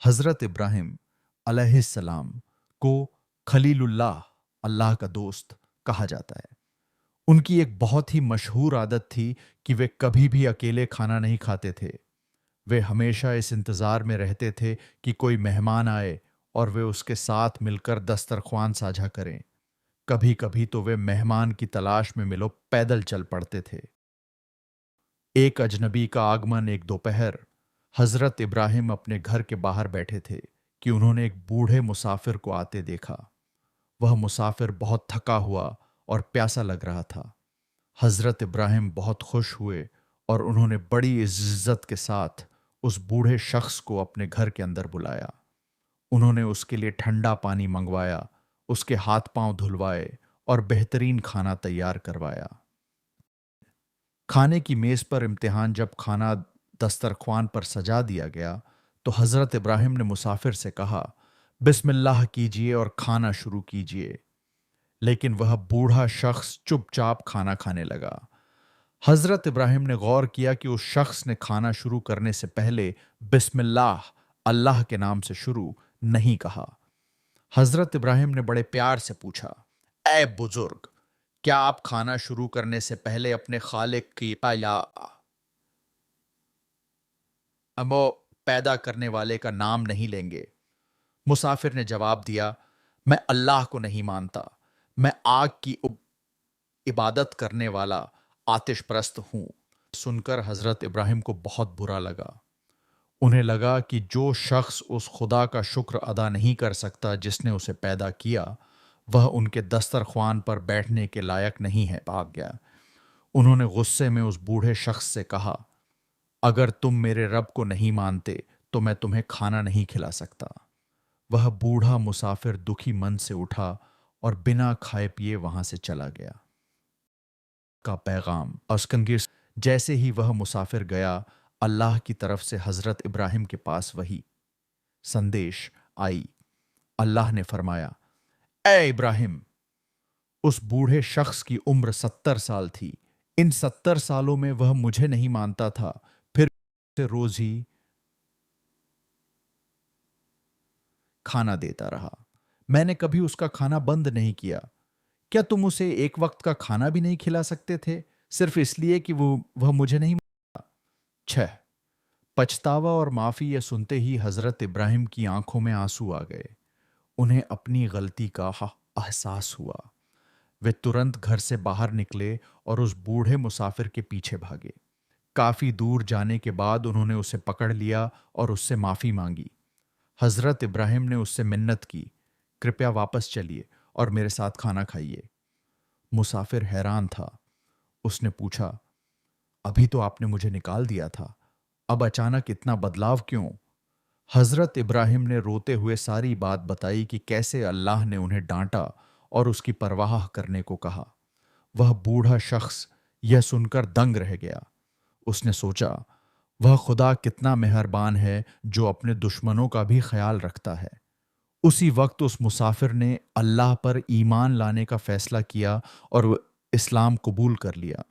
حضرت ابراہیم علیہ السلام کو خلیل اللہ، اللہ کا دوست کہا جاتا ہے۔ ان کی ایک بہت ہی مشہور عادت تھی کہ وہ کبھی بھی اکیلے کھانا نہیں کھاتے تھے۔ وہ ہمیشہ اس انتظار میں رہتے تھے کہ کوئی مہمان آئے اور وہ اس کے ساتھ مل کر دسترخوان ساجھا کریں۔ کبھی کبھی تو وہ مہمان کی تلاش میں ملو پیدل چل پڑتے تھے۔ ایک اجنبی کا آگمن ایک دوپہر حضرت ابراہیم اپنے گھر کے باہر بیٹھے تھے کہ انہوں نے ایک بوڑھے مسافر کو آتے دیکھا۔ وہ مسافر بہت تھکا ہوا اور پیاسا لگ رہا تھا۔ حضرت ابراہیم بہت خوش ہوئے اور انہوں نے بڑی عزت کے ساتھ اس بوڑھے شخص کو اپنے گھر کے اندر بلایا۔ انہوں نے اس کے لیے ٹھنڈا پانی منگوایا، اس کے ہاتھ پاؤں دھلوائے اور بہترین کھانا تیار کروایا۔ کھانے کی میز پر امتحان جب کھانا دسترخوان پر سجا دیا گیا تو حضرت ابراہیم نے مسافر سے کہا، بسم اللہ کیجئے اور کھانا شروع کیجئے۔ لیکن وہ بوڑھا شخص چپ چاپ کھانا کھانے لگا۔ حضرت ابراہیم نے غور کیا کہ اس شخص نے کھانا شروع کرنے سے پہلے بسم اللہ، اللہ کے نام سے شروع نہیں کہا۔ حضرت ابراہیم نے بڑے پیار سے پوچھا، اے بزرگ، کیا آپ کھانا شروع کرنے سے پہلے اپنے خالق کی پیدا کرنے والے کا نام نہیں لیں گے؟ مسافر نے جواب دیا، میں اللہ کو نہیں مانتا، میں آگ کی عبادت کرنے والا آتش پرست ہوں۔ سن کر حضرت ابراہیم کو بہت برا لگا۔ انہیں لگا کہ جو شخص اس خدا کا شکر ادا نہیں کر سکتا جس نے اسے پیدا کیا، وہ ان کے دسترخوان پر بیٹھنے کے لائق نہیں ہے۔ بھاگ گیا۔ انہوں نے غصے میں اس بوڑھے شخص سے کہا، اگر تم میرے رب کو نہیں مانتے تو میں تمہیں کھانا نہیں کھلا سکتا۔ وہ بوڑھا مسافر دکھی من سے اٹھا اور بنا کھائے پیے وہاں سے چلا گیا۔ کا پیغام اسکنگیر جیسے ہی وہ مسافر گیا، اللہ کی طرف سے حضرت ابراہیم کے پاس وہی سندیش آئی۔ اللہ نے فرمایا، اے ابراہیم، اس بوڑھے شخص کی عمر 70 سال تھی۔ ان 70 سالوں میں وہ مجھے نہیں مانتا تھا، پھر سے روز ہی کھانا دیتا رہا۔ میں نے کبھی اس کا کھانا بند نہیں کیا۔ کیا تم اسے ایک وقت کا کھانا بھی نہیں کھلا سکتے تھے، صرف اس لیے کہ وہ مجھے نہیں مانتا؟ 6 پچھتاوا اور معافی یہ سنتے ہی حضرت ابراہیم کی آنکھوں میں آنسو آ گئے۔ انہیں اپنی غلطی کا احساس ہوا۔ وہ ترنت گھر سے باہر نکلے اور اس بوڑھے مسافر کے پیچھے بھاگے۔ کافی دور جانے کے بعد انہوں نے اسے پکڑ لیا اور اس سے معافی مانگی۔ حضرت ابراہیم نے اس سے منت کی، کرپیا واپس چلیے اور میرے ساتھ کھانا کھائیے۔ مسافر حیران تھا۔ اس نے پوچھا، ابھی تو آپ نے مجھے نکال دیا تھا، اب اچانک اتنا بدلاؤ کیوں؟ حضرت ابراہیم نے روتے ہوئے ساری بات بتائی کہ کیسے اللہ نے انہیں ڈانٹا اور اس کی پرواہ کرنے کو کہا۔ وہ بوڑھا شخص یہ سن کر دنگ رہ گیا۔ اس نے سوچا، وہ خدا کتنا مہربان ہے جو اپنے دشمنوں کا بھی خیال رکھتا ہے۔ اسی وقت اس مسافر نے اللہ پر ایمان لانے کا فیصلہ کیا اور وہ اسلام قبول کر لیا۔